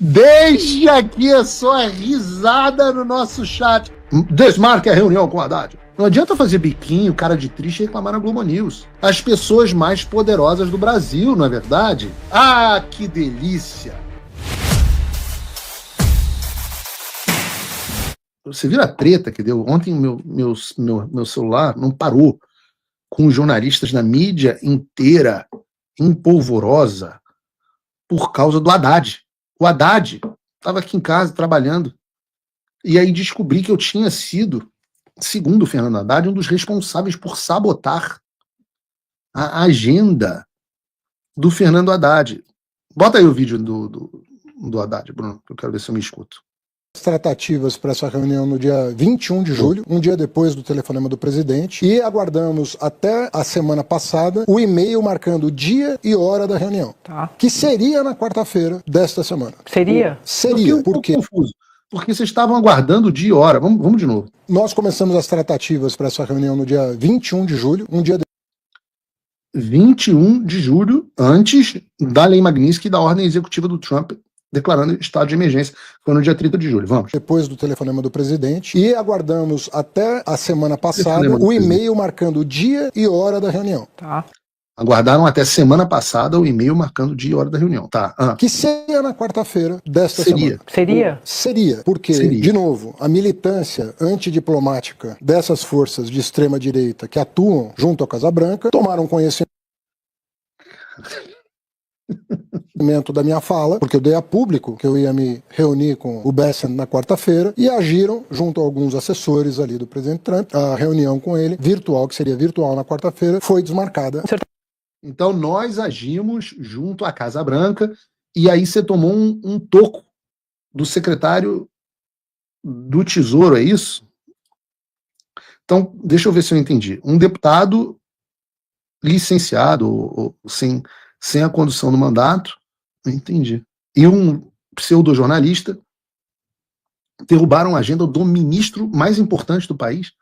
Deixe aqui a sua risada no nosso chat. Desmarque a reunião com o Haddad. Não adianta fazer biquinho, cara de triste e reclamar na Globo News. As pessoas mais poderosas do Brasil, não é verdade? Ah, que delícia! Você viu a treta que deu? Ontem meu celular não parou com os jornalistas na mídia inteira empolvorosa por causa do Haddad. O Haddad estava aqui em casa trabalhando e aí descobri que eu tinha sido, segundo o Fernando Haddad, um dos responsáveis por sabotar a agenda do Fernando Haddad. Bota aí o vídeo do Haddad, Bruno, que eu quero ver se eu me escuto. As tratativas para essa reunião no dia 21 de julho, um dia depois do telefonema do presidente, e aguardamos até a semana passada o e-mail marcando o dia e hora da reunião, que seria na quarta-feira desta semana. Seria? Seria, por quê? Confuso. Porque vocês estavam aguardando o dia e hora. Vamos de novo. Nós começamos as tratativas para essa reunião no dia 21 de julho, um dia 21 de julho, antes da Lei Magnitsky e da ordem executiva do Trump, declarando estado de emergência. Foi no dia 30 de julho. Vamos. Depois do telefonema do presidente, e aguardamos até a semana passada o e-mail marcando o dia e hora da reunião. Aguardaram até semana passada o e-mail marcando o dia e hora da reunião. Que seria na quarta-feira desta semana. Seria, porque, de novo, a militância antidiplomática dessas forças de extrema-direita que atuam junto à Casa Branca tomaram conhecimento da minha fala, porque eu dei a público que eu ia me reunir com o Bessent na quarta-feira, e agiram junto a alguns assessores ali do presidente Trump. A reunião com ele, virtual, que seria virtual na quarta-feira, foi desmarcada. Então nós agimos junto à Casa Branca, e aí você tomou um toco do secretário do Tesouro, é isso? Então, deixa eu ver se eu entendi. Um deputado licenciado, ou sem a condução do mandato, não entendi. E um pseudo-jornalista derrubaram a agenda do ministro mais importante do país.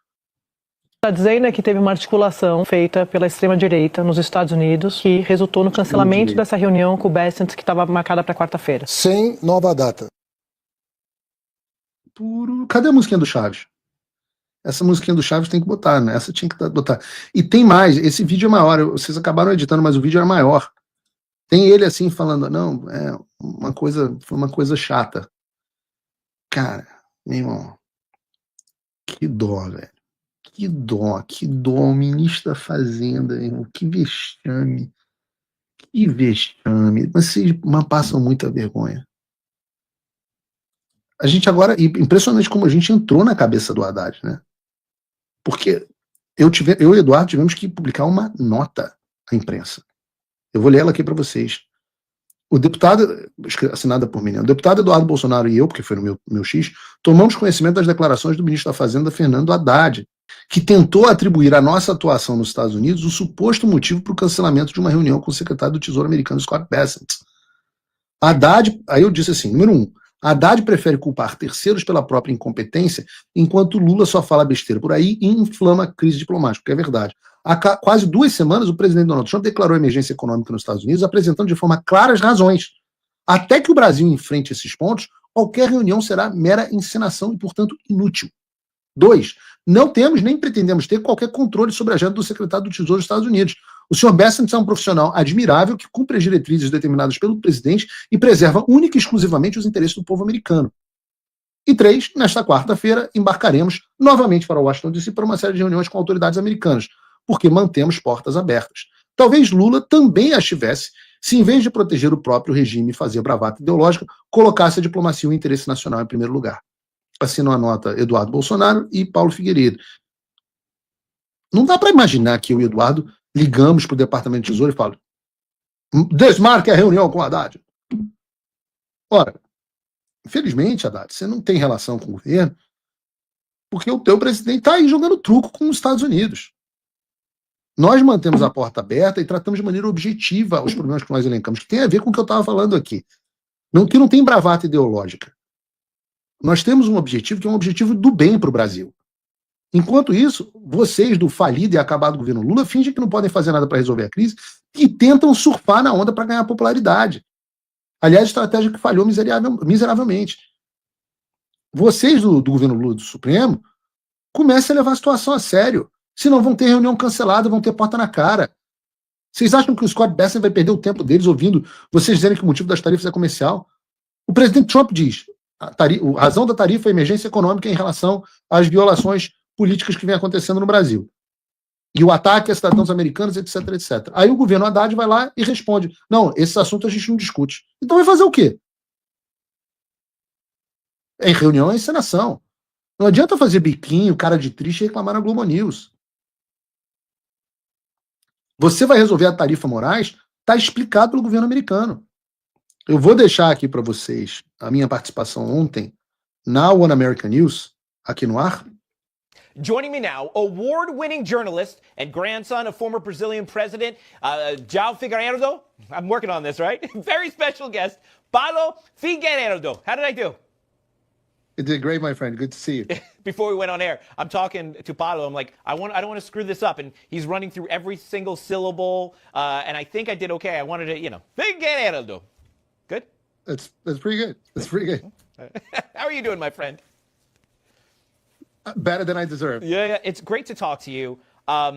Está dizendo que teve uma articulação feita pela extrema-direita nos Estados Unidos que resultou no cancelamento dessa reunião com o Bessent que estava marcada para quarta-feira. Sem nova data. Cadê a musiquinha do Chaves? Essa musiquinha do Chaves tem que botar, né? Essa tinha que botar. E tem mais, esse vídeo é maior, vocês acabaram editando, mas o vídeo era maior. Tem ele assim falando, não, foi uma coisa chata. Cara, meu irmão, que dó, velho. Que dó o ministro da Fazenda, irmão, que vexame. Que vexame. Vocês passam muita vergonha. A gente agora, impressionante como a gente entrou na cabeça do Haddad, né? Porque eu e o Eduardo tivemos que publicar uma nota à imprensa. Eu vou ler ela aqui para vocês. O deputado, assinada por mim, né? O deputado Eduardo Bolsonaro e eu, porque foi no meu X, tomamos conhecimento das declarações do ministro da Fazenda, Fernando Haddad, que tentou atribuir à nossa atuação nos Estados Unidos o suposto motivo para o cancelamento de uma reunião com o secretário do Tesouro americano, Scott Bessent. Haddad, aí eu disse assim, número 1, Haddad prefere culpar terceiros pela própria incompetência, enquanto Lula só fala besteira por aí e inflama a crise diplomática, que é verdade. Há quase 2 semanas, o presidente Donald Trump declarou emergência econômica nos Estados Unidos, apresentando de forma clara as razões. Até que o Brasil enfrente esses pontos, qualquer reunião será mera encenação e, portanto, inútil. 2. Não temos nem pretendemos ter qualquer controle sobre a agenda do secretário do Tesouro dos Estados Unidos. O Sr. Bessent é um profissional admirável que cumpre as diretrizes determinadas pelo presidente e preserva única e exclusivamente os interesses do povo americano. E 3. Nesta quarta-feira, embarcaremos novamente para Washington, D.C. para uma série de reuniões com autoridades americanas, porque mantemos portas abertas. Talvez Lula também as tivesse, se em vez de proteger o próprio regime e fazer bravata ideológica, colocasse a diplomacia e o interesse nacional em primeiro lugar. Assinam a nota Eduardo Bolsonaro e Paulo Figueiredo. Não dá para imaginar que eu e o Eduardo ligamos para o Departamento de Tesouro e falamos: desmarque a reunião com o Haddad. Ora, infelizmente, Haddad, você não tem relação com o governo, porque o teu presidente está aí jogando truco com os Estados Unidos. Nós mantemos a porta aberta e tratamos de maneira objetiva os problemas que nós elencamos, que tem a ver com o que eu estava falando aqui. Que não tem bravata ideológica. Nós temos um objetivo que é um objetivo do bem para o Brasil. Enquanto isso, vocês do falido e acabado governo Lula fingem que não podem fazer nada para resolver a crise e tentam surfar na onda para ganhar popularidade. Aliás, estratégia que falhou miseravelmente. Vocês do governo Lula do Supremo comecem a levar a situação a sério. Senão vão ter reunião cancelada, vão ter porta na cara. Vocês acham que o Scott Bessent vai perder o tempo deles ouvindo vocês dizerem que o motivo das tarifas é comercial? O presidente Trump diz a razão da tarifa é emergência econômica em relação às violações políticas que vem acontecendo no Brasil. E o ataque a cidadãos americanos, etc, etc. Aí o governo Haddad vai lá e responde, não, esse assunto a gente não discute. Então vai fazer o quê? Em reunião é encenação. Não adianta fazer biquinho, cara de triste e reclamar na Globo News. Você vai resolver a tarifa Moraes, está explicado pelo governo americano. Eu vou deixar aqui para vocês a minha participação ontem na One American News, aqui no ar. Joining me now, award-winning journalist and grandson of former Brazilian President Paulo Figueiredo. I'm working on this, right? Very special guest, Paulo Figueiredo. How did I do? You did great, my friend. Good to see you. Before we went on air, I'm talking to Paulo. I'm like, I don't want to screw this up. And he's running through every single syllable. And I think I did okay. I wanted to, Figueiredo. Good? That's pretty good. That's pretty good. How are you doing, my friend? Better than I deserve. Yeah, it's great to talk to you.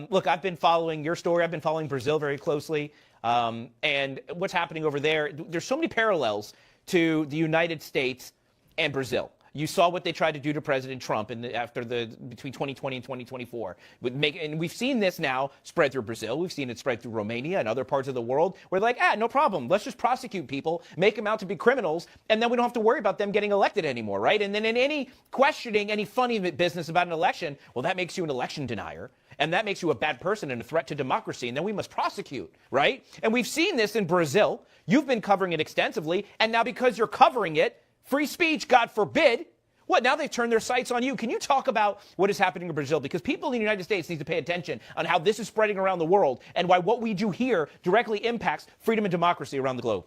Look, I've been following your story. I've been following Brazil very closely. And what's happening over there, there's so many parallels to the United States and Brazil. You saw what they tried to do to President Trump between 2020 and 2024. And we've seen this now spread through Brazil. We've seen it spread through Romania and other parts of the world where they're like, no problem. Let's just prosecute people, make them out to be criminals, and then we don't have to worry about them getting elected anymore, right? And then in any questioning, any funny business about an election, well, that makes you an election denier. And that makes you a bad person and a threat to democracy. And then we must prosecute, right? And we've seen this in Brazil. You've been covering it extensively. And now because you're covering it, free speech, God forbid. What, now they've turned their sights on you. Can you talk about what is happening in Brazil? Because people in the United States need to pay attention on how this is spreading around the world and why what we do here directly impacts freedom and democracy around the globe.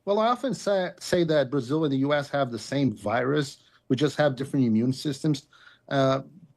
Well, I often say that Brazil and the U.S. have the same virus. We just have different immune systems.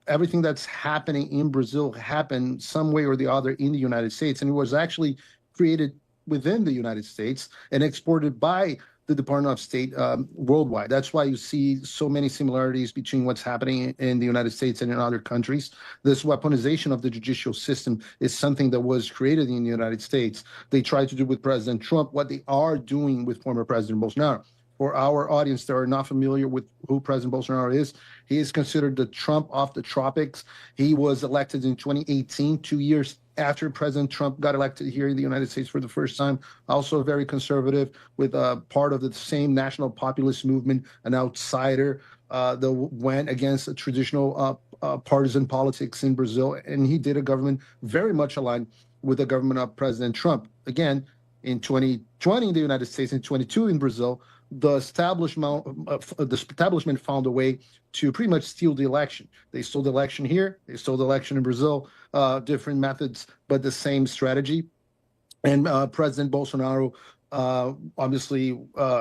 Everything that's happening in Brazil happened some way or the other in the United States, and it was actually created within the United States and exported by the Department of State worldwide. That's why you see so many similarities between what's happening in the United States and in other countries. This weaponization of the judicial system is something that was created in the United States. They tried to do with President Trump what they are doing with former President Bolsonaro. For our audience that are not familiar with who President Bolsonaro is, he is considered the Trump of the tropics. He was elected in 2018, 2 years after President Trump got elected here in the United States for the first time. Also very conservative, with part of the same national populist movement, an outsider that went against traditional partisan politics in Brazil. And he did a government very much aligned with the government of President Trump. Again, in 2020 in the United States, in 22 in Brazil, the establishment found a way to pretty much steal the election. They stole the election here, they stole the election in Brazil, different methods, but the same strategy. And President Bolsonaro obviously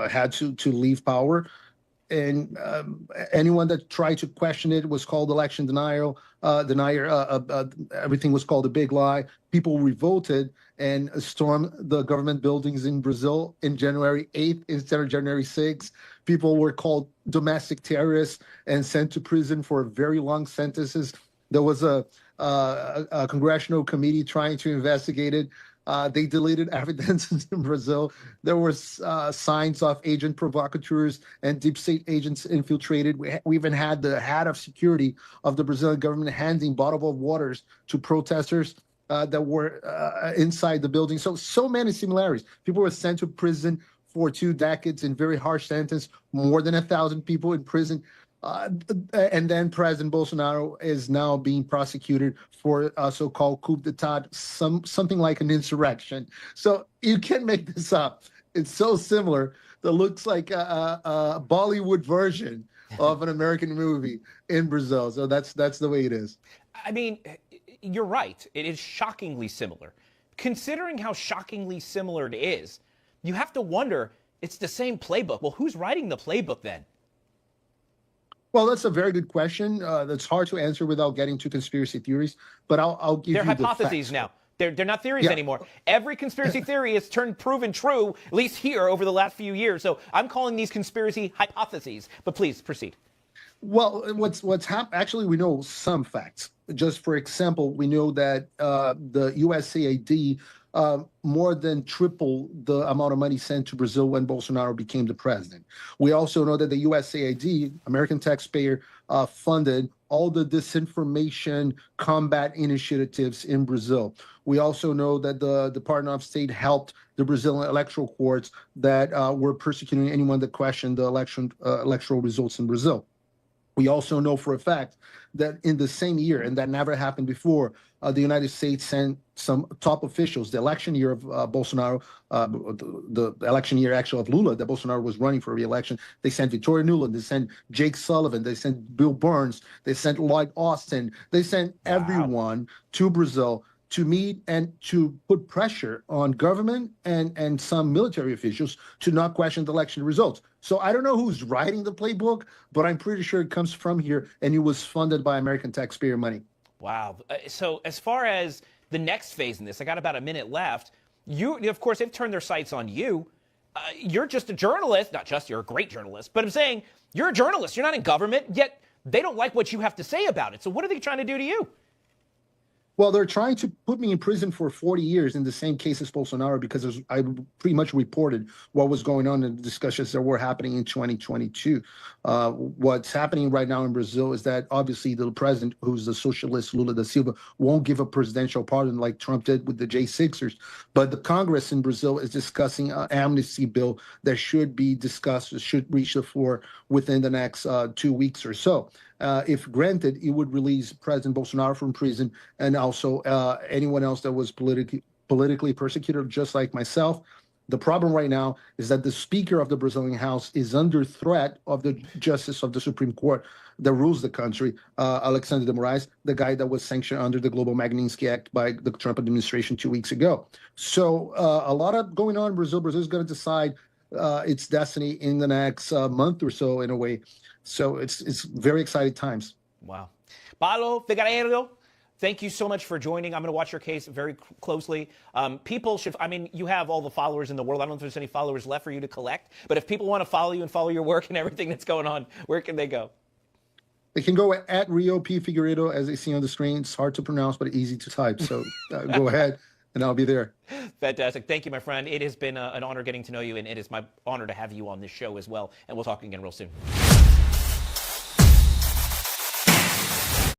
had to leave power. And anyone that tried to question it was called election denier. Everything was called a big lie. People revolted and stormed the government buildings in Brazil in January 8th instead of January 6th. People were called domestic terrorists and sent to prison for very long sentences. There was a congressional committee trying to investigate it. They deleted evidence in Brazil. There were signs of agent provocateurs and deep state agents infiltrated. We even had the head of security of the Brazilian government handing bottled waters to protesters that were inside the building. So many similarities. People were sent to prison for 2 decades in very harsh sentence, more than 1,000 people in prison. And then President Bolsonaro is now being prosecuted for a so-called coup d'etat, something like an insurrection. So you can't make this up. It's so similar that looks like a Bollywood version of an American movie in Brazil. So that's the way it is. I mean, you're right. It is shockingly similar. Considering how shockingly similar it is, you have to wonder, it's the same playbook. Well, who's writing the playbook then? Well, that's a very good question. That's hard to answer without getting to conspiracy theories, but I'll give you the facts. They're hypotheses now. They're not theories anymore. Every conspiracy theory has turned proven true, at least here over the last few years. So I'm calling these conspiracy hypotheses. But please proceed. Well, what's happened? Actually, we know some facts. Just for example, we know that the USAID more than triple the amount of money sent to Brazil when Bolsonaro became the president. We also know that the USAID, American taxpayer, funded all the disinformation combat initiatives in Brazil. We also know that the Department of State helped the Brazilian electoral courts that were persecuting anyone that questioned the electoral results in Brazil. We also know for a fact that in the same year, and that never happened before, the United States sent some top officials, the election year of Bolsonaro, the election year actually of Lula, that Bolsonaro was running for re-election. They sent Victoria Nuland, they sent Jake Sullivan, they sent Bill Burns, they sent Lloyd Austin, they sent everyone to Brazil to meet and to put pressure on government and some military officials to not question the election results. So I don't know who's writing the playbook, but I'm pretty sure it comes from here, and it was funded by American taxpayer money. Wow. So as far as the next phase in this, I got about a minute left. You, of course, they've turned their sights on you. You're just a journalist. Not just, you're a great journalist. But I'm saying you're a journalist. You're not in government, yet they don't like what you have to say about it. So what are they trying to do to you? Well, they're trying to put me in prison for 40 years in the same case as Bolsonaro because I pretty much reported what was going on in the discussions that were happening in 2022. What's happening right now in Brazil is that obviously the president, who's the socialist Lula da Silva, won't give a presidential pardon like Trump did with the J6ers. But the Congress in Brazil is discussing an amnesty bill that should be discussed, should reach the floor within the next 2 weeks or so. If granted, it would release President Bolsonaro from prison and also anyone else that was politically persecuted, just like myself. The problem right now is that the Speaker of the Brazilian House is under threat of the Justice of the Supreme Court that rules the country, Alexandre de Moraes, the guy that was sanctioned under the Global Magnitsky Act by the Trump administration 2 weeks ago. So a lot of going on in Brazil. Brazil is going to decide its destiny in the next month or so, in a way. So it's very exciting times. Wow. Paulo Figueiredo, thank you so much for joining. I'm going to watch your case very closely. People should, I mean, you have all the followers in the world. I don't know if there's any followers left for you to collect, but if people want to follow you and follow your work and everything that's going on, where can they go? They can go at Rio P. Figueiredo, as they see on the screen. It's hard to pronounce, but easy to type. So go ahead, and I'll be there. Fantastic. Thank you, my friend. It has been an honor getting to know you, and it is my honor to have you on this show as well. And we'll talk again real soon.